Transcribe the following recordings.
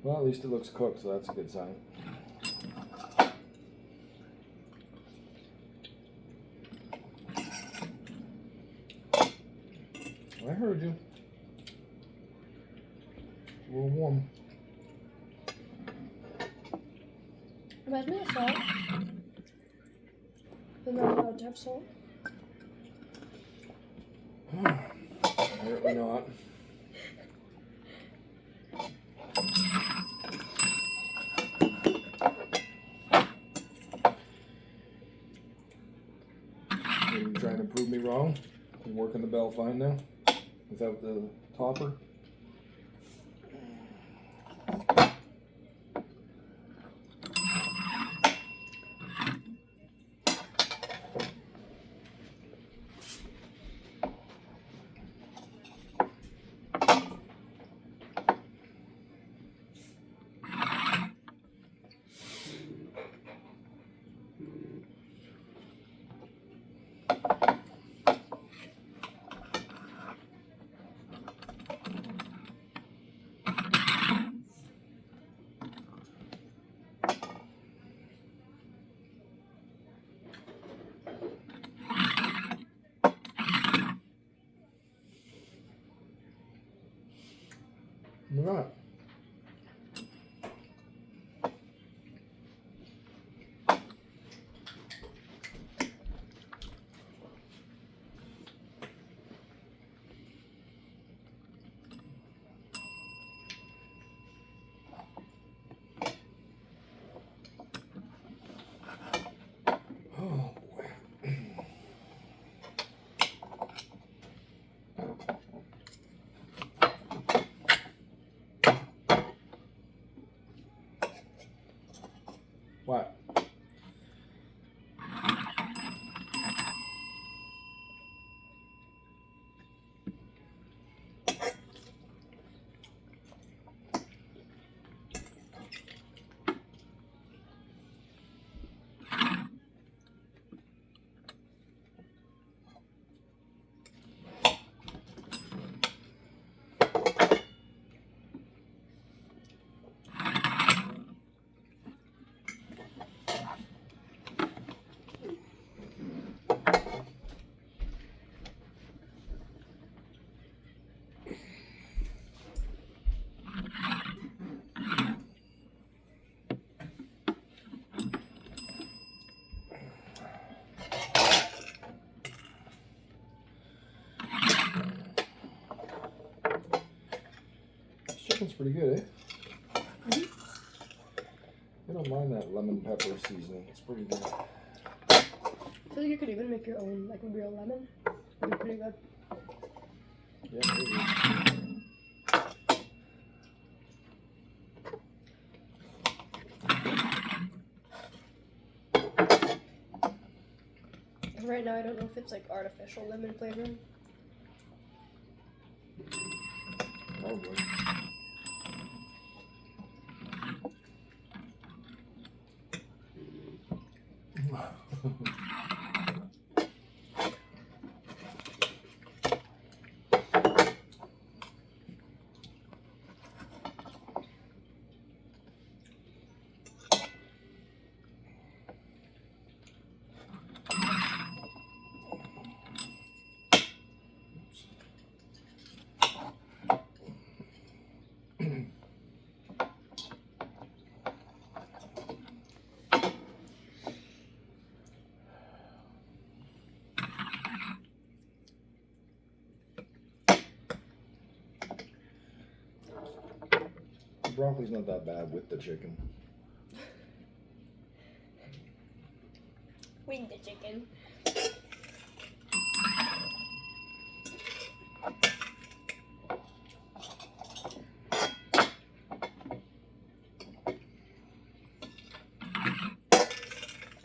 Well, at least it looks cooked, so that's a good sign. I heard you. A little warm. Reminds me of salt. They're not allowed to have salt. Apparently not. Are you trying to prove me wrong? I'm working the bell fine now? Without the topper? Right. Oh boy. What? Chicken's pretty good, eh? I don't mind that lemon pepper seasoning. It's pretty good. I feel like you could even make your own, like, real lemon. It'd be pretty good. Yeah, maybe. Right now, I don't know if it's, like, artificial lemon flavoring. Probably. Broccoli's not that bad with the chicken. With the chicken.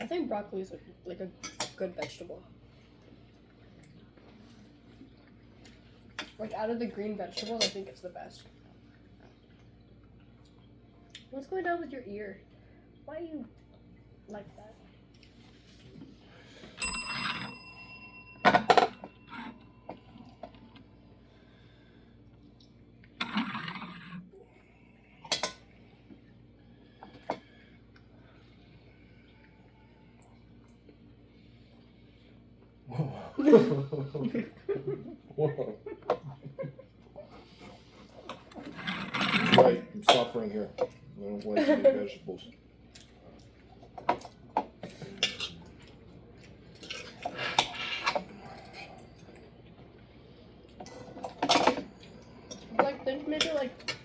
I think broccoli is like a good vegetable. Like out of the green vegetables, I think it's the best. What's going on with your ear? Why are you like that? Whoa. Right, I'm suffering here. I don't like to eat vegetables. Like, think maybe like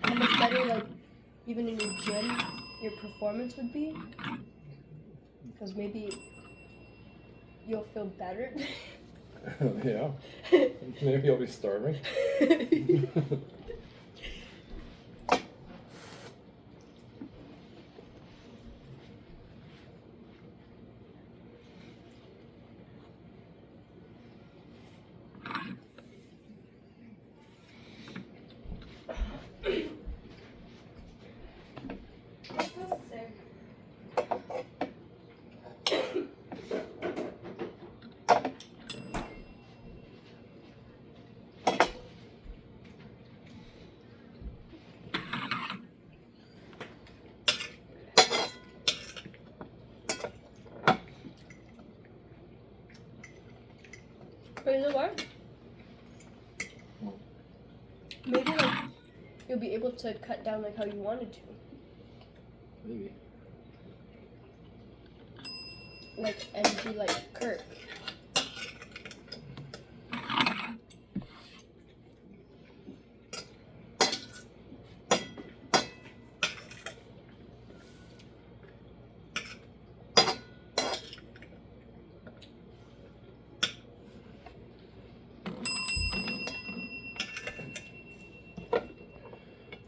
how much better, like, even in your gym, your performance would be. Because maybe you'll feel better. Yeah. Maybe I'll be starving. But you know what? Maybe like you'll be able to cut down like how you wanted to. Maybe. Like, and be like Kirk.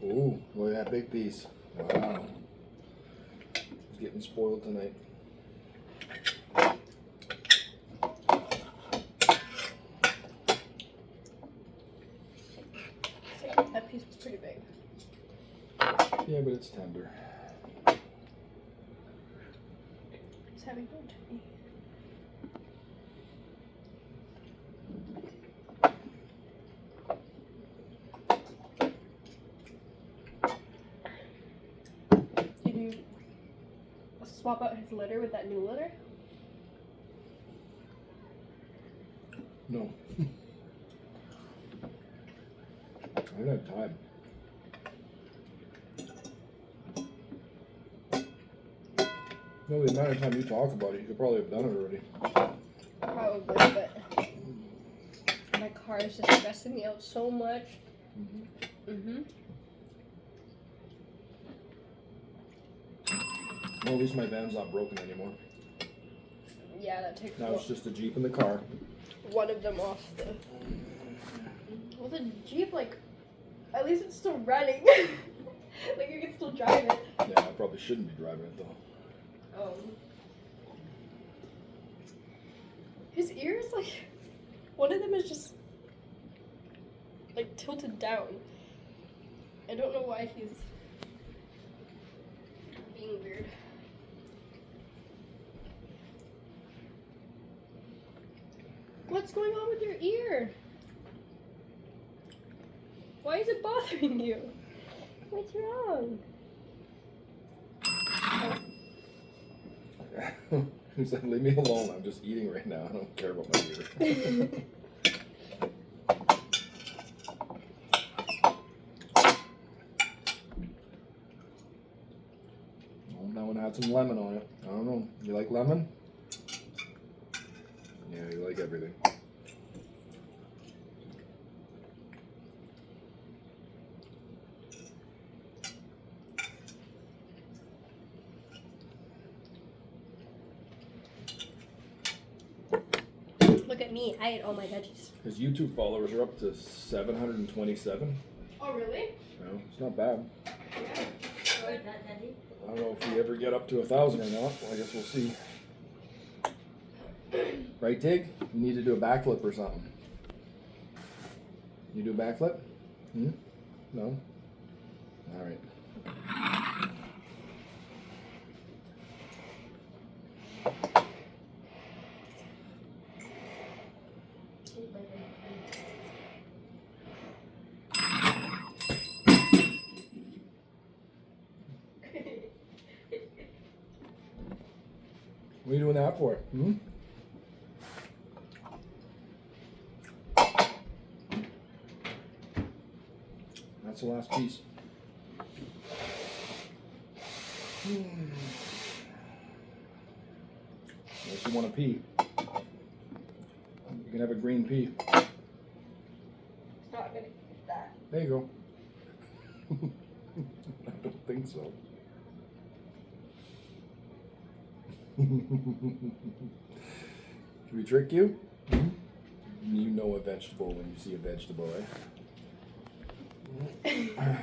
Ooh, look at that big piece. Wow. It's getting spoiled tonight. That piece was pretty big. Yeah, but it's tender. It's having fun to me. Did you swap out his litter with that new litter? No. I don't have time. No, the amount of time you talk about it, you could probably have done it already. Probably, but my car is just stressing me out so much. Well, at least my van's not broken anymore. Yeah, that takes Now it's just a Jeep in the car. one of them off the. Well, the Jeep, like, at least it's still running. Like, you can still drive it. Yeah, I probably shouldn't be driving it though. His ears, like, one of them is just, like, tilted down. I don't know why he's being weird. What's going on with your ear? Why is it bothering you? What's wrong? He's like, leave me alone. I'm just eating right now. I don't care about my ear. Well, that one had some lemon on it. I don't know. You like lemon? Yeah, you like everything. Look at me, I ate all my veggies. His YouTube followers are up to 727. Oh, really? No, it's not bad. Yeah. I don't know if we ever get up to 1,000 or not. Well, I guess we'll see. Right, Tig? You need to do a backflip or something. You do a backflip? Hmm? No? All right. What are you doing that for? Hmm? That's the last piece. Unless you want a pea. You can have a green pea. It's not gonna eat that. There you go. I don't think so. Can we trick you? You know a vegetable when you see a vegetable, eh?